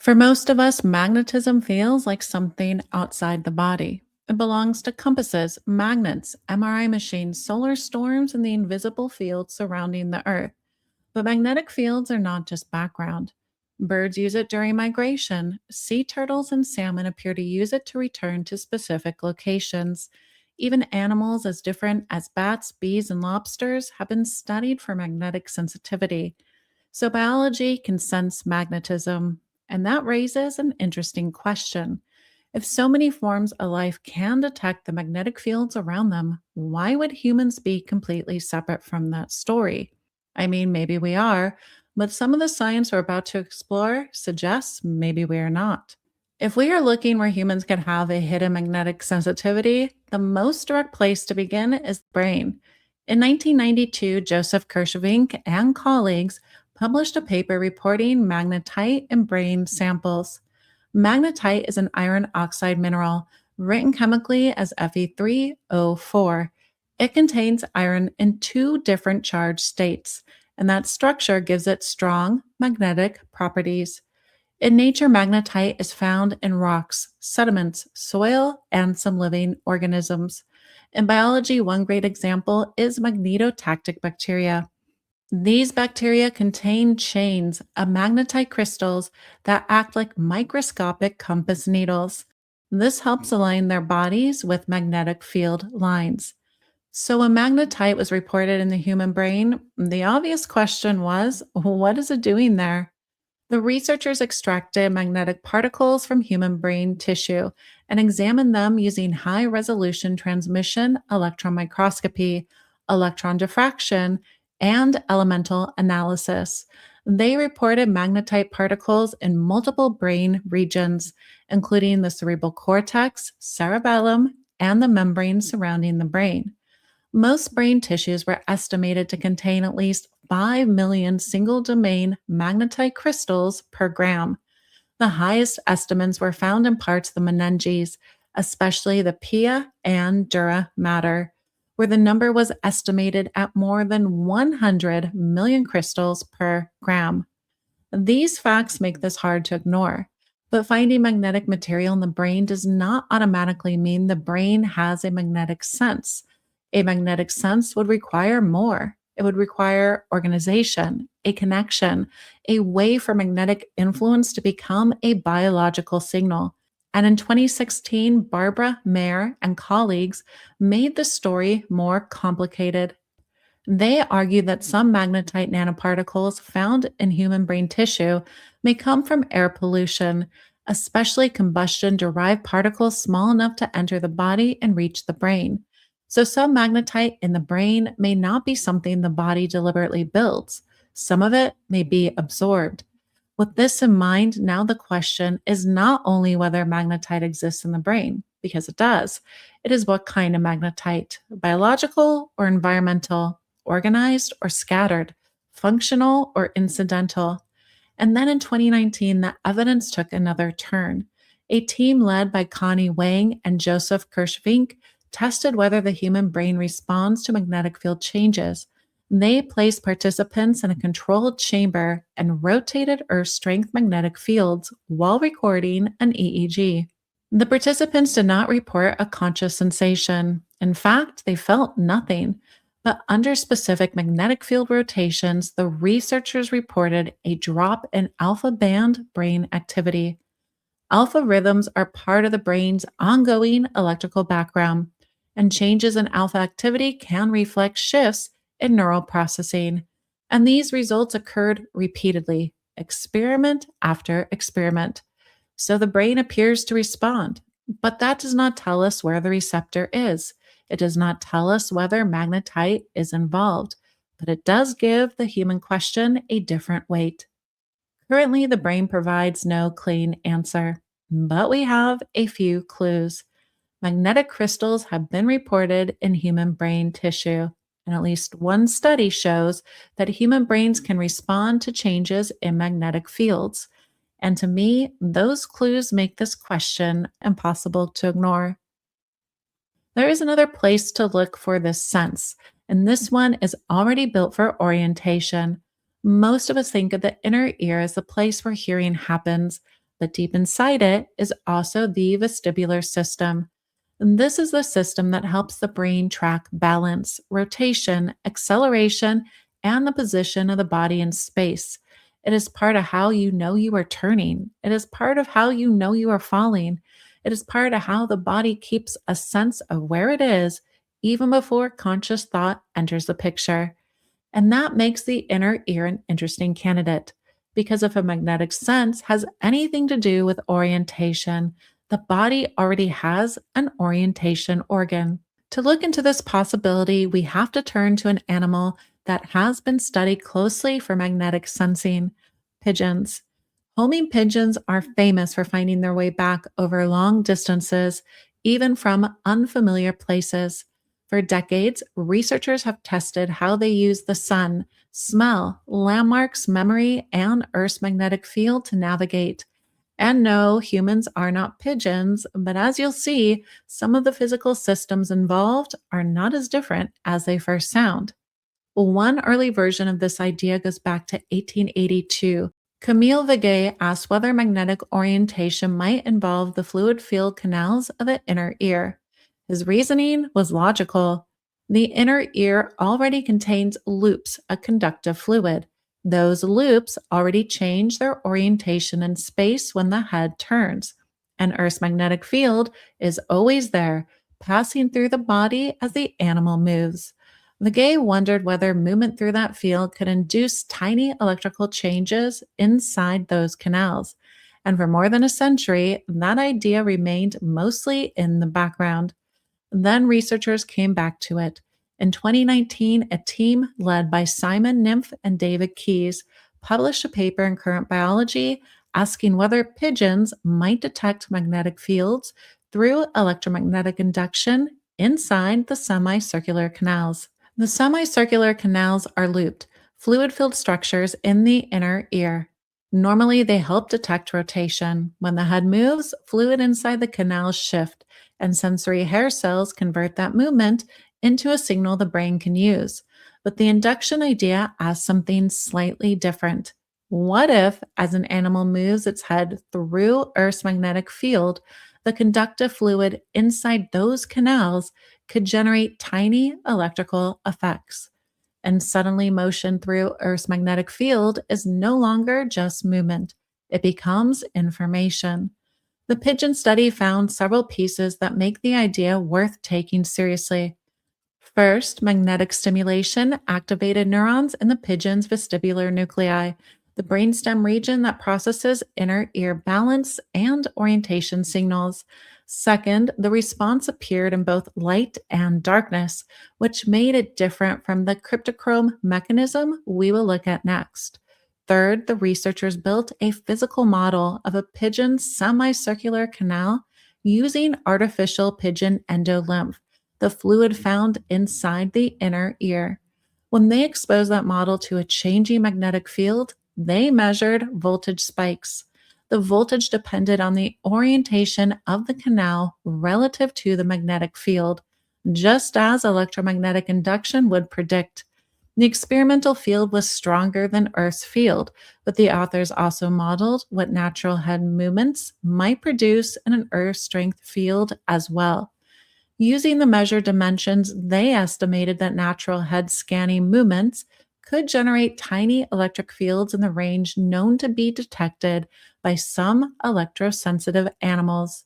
For most of us, magnetism feels like something outside the body. It belongs to compasses, magnets, MRI machines, solar storms, and the invisible fields surrounding the Earth. But magnetic fields are not just background. Birds use it during migration. Sea turtles and salmon appear to use it to return to specific locations. Even animals as different as bats, bees, and lobsters have been studied for magnetic sensitivity. So, biology can sense magnetism, and that raises an interesting question. If so many forms of life can detect the magnetic fields around them, why would humans be completely separate from that story? I mean, maybe we are, but some of the science we're about to explore suggests maybe we are not. If we are looking where humans can have a hidden magnetic sensitivity, the most direct place to begin is the brain. In 1992, Joseph Kirschvink and colleagues published a paper reporting magnetite in brain samples. Magnetite is an iron oxide mineral written chemically as Fe3O4. It contains iron in two different charged states, and that structure gives it strong magnetic properties. In nature, magnetite is found in rocks, sediments, soil, and some living organisms. In biology, one great example is magnetotactic bacteria. These bacteria contain chains of magnetite crystals that act like microscopic compass needles. This helps align their bodies with magnetic field lines. So, when magnetite was reported in the human brain, the obvious question was, what is it doing there? The researchers extracted magnetic particles from human brain tissue and examined them using high resolution transmission electron microscopy, electron diffraction, and elemental analysis. They reported magnetite particles in multiple brain regions, including the cerebral cortex, cerebellum, and the membrane surrounding the brain. Most brain tissues were estimated to contain at least 5 million single domain magnetite crystals per gram. The highest estimates were found in parts of the meninges, especially the pia and dura mater, where the number was estimated at more than 100 million crystals per gram. These facts make this hard to ignore. But finding magnetic material in the brain does not automatically mean the brain has a magnetic sense. A magnetic sense would require more. It would require organization, a connection, a way for magnetic influence to become a biological signal. And in 2016, Barbara Mayer and colleagues made the story more complicated. They argue that some magnetite nanoparticles found in human brain tissue may come from air pollution, especially combustion derived particles small enough to enter the body and reach the brain. So, some magnetite in the brain may not be something the body deliberately builds. Some of it may be absorbed. With this in mind, now the question is not only whether magnetite exists in the brain, because it does, it is what kind of magnetite, biological or environmental, organized or scattered, functional or incidental. And then in 2019, the evidence took another turn. A team led by Connie Wang and Joseph Kirschvink tested whether the human brain responds to magnetic field changes. They placed participants in a controlled chamber and rotated Earth strength magnetic fields while recording an EEG. The participants did not report a conscious sensation. In fact, they felt nothing. But under specific magnetic field rotations, the researchers reported a drop in alpha band brain activity. Alpha rhythms are part of the brain's ongoing electrical background, and changes in alpha activity can reflect shifts in neural processing. And these results occurred repeatedly, experiment after experiment. So the brain appears to respond, but that does not tell us where the receptor is. It does not tell us whether magnetite is involved, but it does give the human question a different weight. Currently, the brain provides no clean answer, but we have a few clues. Magnetic crystals have been reported in human brain tissue, and at least one study shows that human brains can respond to changes in magnetic fields. And to me, those clues make this question impossible to ignore. There is another place to look for this sense, and this one is already built for orientation. Most of us think of the inner ear as the place where hearing happens, but deep inside it is also the vestibular system. And this is the system that helps the brain track balance, rotation, acceleration, and the position of the body in space. It is part of how you know you are turning. It is part of how you know you are falling. It is part of how the body keeps a sense of where it is even before conscious thought enters the picture. And that makes the inner ear an interesting candidate. Because if a magnetic sense has anything to do with orientation, the body already has an orientation organ. To look into this possibility, we have to turn to an animal that has been studied closely for magnetic sensing: pigeons. Homing pigeons are famous for finding their way back over long distances, even from unfamiliar places. For decades, researchers have tested how they use the sun, smell, landmarks, memory, and Earth's magnetic field to navigate. And no, humans are not pigeons, but as you'll see, some of the physical systems involved are not as different as they first sound. Well, one early version of this idea goes back to 1882. Camille Viguet asked whether magnetic orientation might involve the fluid filled canals of the inner ear. His reasoning was logical. The inner ear already contains loops, a conductive fluid. Those loops already change their orientation in space when the head turns. And Earth's magnetic field is always there, passing through the body as the animal moves. Legay wondered whether movement through that field could induce tiny electrical changes inside those canals. And for more than a century, that idea remained mostly in the background. Then researchers came back to it. In 2019, a team led by Simon Nymph and David Keyes published a paper in Current Biology asking whether pigeons might detect magnetic fields through electromagnetic induction inside the semicircular canals. The semicircular canals are looped, fluid filled structures in the inner ear. Normally, they help detect rotation. When the head moves, fluid inside the canals shift, and sensory hair cells convert that movement into a signal the brain can use. But the induction idea asks something slightly different. What if, as an animal moves its head through Earth's magnetic field, the conductive fluid inside those canals could generate tiny electrical effects? And suddenly, motion through Earth's magnetic field is no longer just movement, it becomes information. The pigeon study found several pieces that make the idea worth taking seriously. First, magnetic stimulation activated neurons in the pigeon's vestibular nuclei, the brainstem region that processes inner ear balance and orientation signals. Second, the response appeared in both light and darkness, which made it different from the cryptochrome mechanism we will look at next. Third, the researchers built a physical model of a pigeon's semicircular canal using artificial pigeon endolymph, the fluid found inside the inner ear. When they exposed that model to a changing magnetic field, they measured voltage spikes. The voltage depended on the orientation of the canal relative to the magnetic field, just as electromagnetic induction would predict. The experimental field was stronger than Earth's field, but the authors also modeled what natural head movements might produce in an Earth strength field as well. Using the measured dimensions, they estimated that natural head scanning movements could generate tiny electric fields in the range known to be detected by some electrosensitive animals.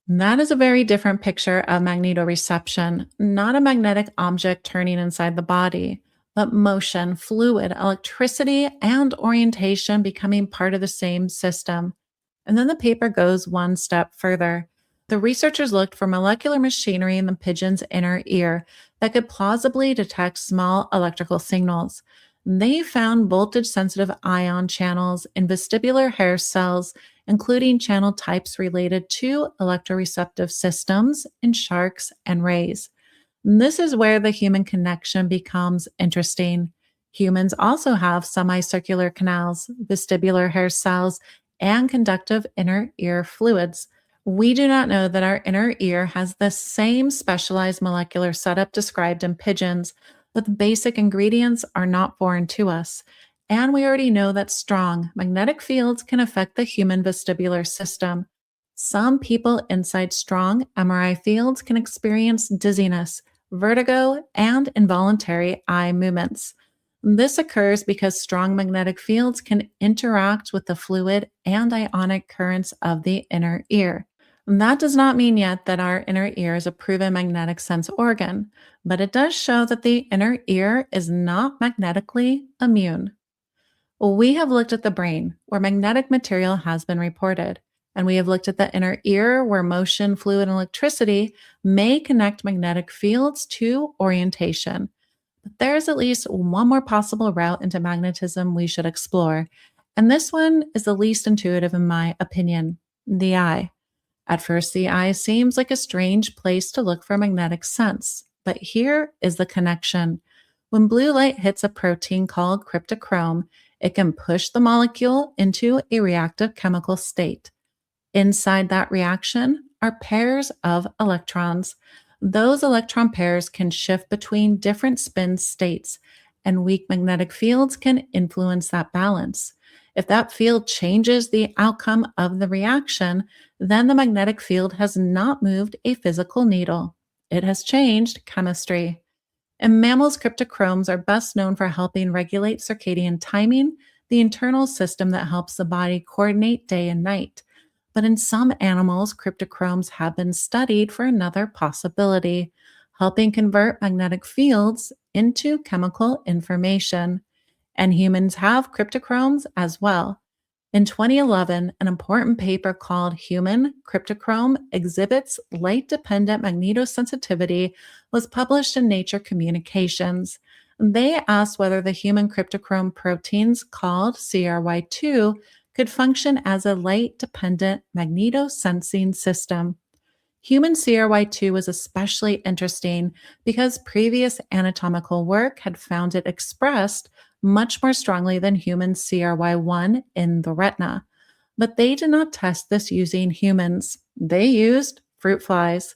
That is a very different picture of magnetoreception, not a magnetic object turning inside the body, but motion, fluid, electricity, and orientation becoming part of the same system. And then the paper goes one step further. The researchers looked for molecular machinery in the pigeon's inner ear that could plausibly detect small electrical signals. They found voltage sensitive ion channels in vestibular hair cells, including channel types related to electroreceptive systems in sharks and rays. This is where the human connection becomes interesting. Humans also have semicircular canals, vestibular hair cells, and conductive inner ear fluids. We do not know that our inner ear has the same specialized molecular setup described in pigeons, but the basic ingredients are not foreign to us. And we already know that strong magnetic fields can affect the human vestibular system. Some people inside strong MRI fields can experience dizziness, vertigo, and involuntary eye movements. This occurs because strong magnetic fields can interact with the fluid and ionic currents of the inner ear. That does not mean yet that our inner ear is a proven magnetic sense organ, but it does show that the inner ear is not magnetically immune. We have looked at the brain, where magnetic material has been reported, and we have looked at the inner ear, where motion, fluid, and electricity may connect magnetic fields to orientation. But there's at least one more possible route into magnetism we should explore, and this one is the least intuitive in my opinion: the eye. At first, the eye seems like a strange place to look for magnetic sense, but here is the connection. When blue light hits a protein called cryptochrome, it can push the molecule into a reactive chemical state. Inside that reaction are pairs of electrons. Those electron pairs can shift between different spin states, and weak magnetic fields can influence that balance. If that field changes the outcome of the reaction, then the magnetic field has not moved a physical needle. It has changed chemistry. In mammals, cryptochromes are best known for helping regulate circadian timing, the internal system that helps the body coordinate day and night. But in some animals, cryptochromes have been studied for another possibility: helping convert magnetic fields into chemical information. And humans have cryptochromes as well. In 2011, an important paper called Human Cryptochrome Exhibits Light Dependent Magnetosensitivity was published in Nature Communications. They asked whether the human cryptochrome proteins called CRY2 could function as a light dependent magnetosensing system. Human CRY2 was especially interesting because previous anatomical work had found it expressed much more strongly than human CRY1 in the retina. But they did not test this using humans. They used fruit flies.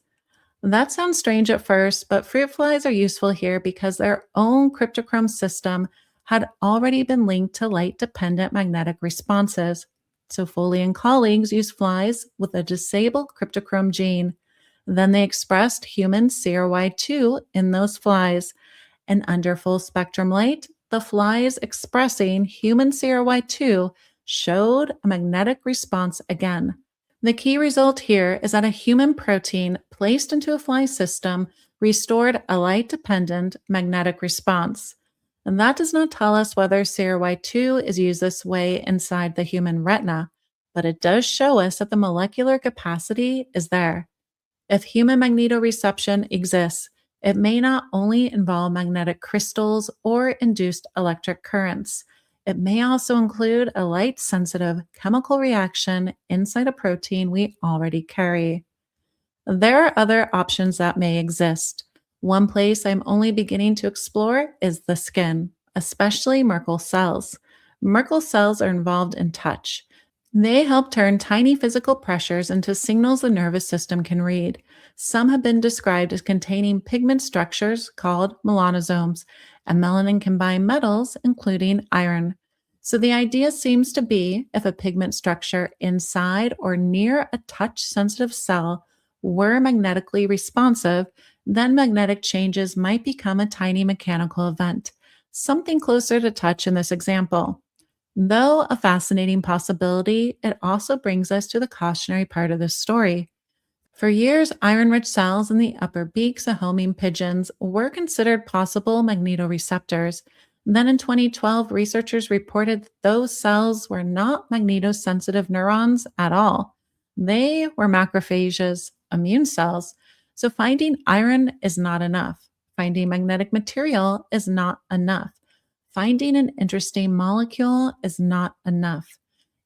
That sounds strange at first, but fruit flies are useful here because their own cryptochrome system had already been linked to light dependent magnetic responses. So Foley and colleagues used flies with a disabled cryptochrome gene. Then they expressed human CRY2 in those flies, and under full spectrum light, the flies expressing human CRY2 showed a magnetic response again. The key result here is that a human protein placed into a fly system restored a light dependent magnetic response. And that does not tell us whether CRY2 is used this way inside the human retina, but it does show us that the molecular capacity is there. If human magnetoreception exists, it may not only involve magnetic crystals or induced electric currents. It may also include a light sensitive chemical reaction inside a protein we already carry. There are other options that may exist. One place I'm only beginning to explore is the skin, especially Merkel cells. Merkel cells are involved in touch. They help turn tiny physical pressures into signals the nervous system can read. Some have been described as containing pigment structures called melanosomes, and melanin can bind metals, including iron. So the idea seems to be if a pigment structure inside or near a touch sensitive cell were magnetically responsive, then magnetic changes might become a tiny mechanical event, something closer to touch in this example. Though a fascinating possibility, it also brings us to the cautionary part of this story. For years, iron rich cells in the upper beaks of homing pigeons were considered possible magnetoreceptors. Then in 2012, researchers reported that those cells were not magnetosensitive neurons at all. They were macrophages, immune cells. So finding iron is not enough. Finding magnetic material is not enough. Finding an interesting molecule is not enough.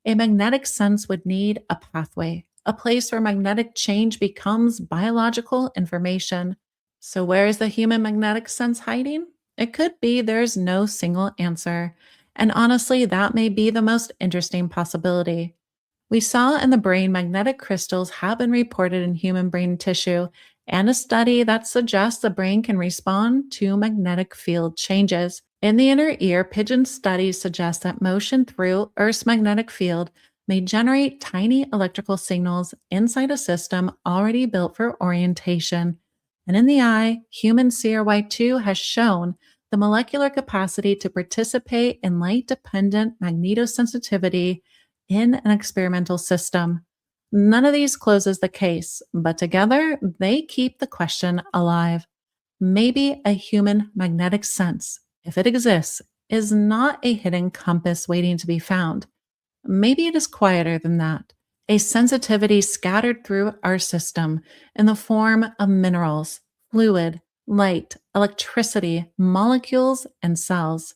A magnetic sense would need a pathway, a place where magnetic change becomes biological information. So, where is the human magnetic sense hiding? It could be there's no single answer. And honestly, that may be the most interesting possibility. We saw in the brain magnetic crystals have been reported in human brain tissue, and a study that suggests the brain can respond to magnetic field changes. In the inner ear, pigeon studies suggest that motion through Earth's magnetic field may generate tiny electrical signals inside a system already built for orientation. And in the eye, human CRY2 has shown the molecular capacity to participate in light dependent magnetosensitivity in an experimental system. None of these closes the case, but together they keep the question alive. Maybe a human magnetic sense, if it exists, is not a hidden compass waiting to be found. Maybe it is quieter than that. A sensitivity scattered through our system in the form of minerals, fluid, light, electricity, molecules, and cells.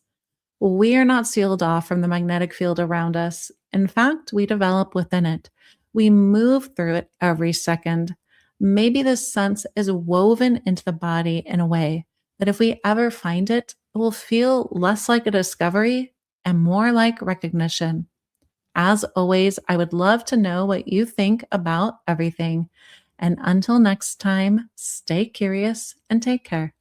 We are not sealed off from the magnetic field around us. In fact, we develop within it. We move through it every second. Maybe this sense is woven into the body in a way that if we ever find it, it will feel less like a discovery and more like recognition. As always, I would love to know what you think about everything. And until next time, stay curious and take care.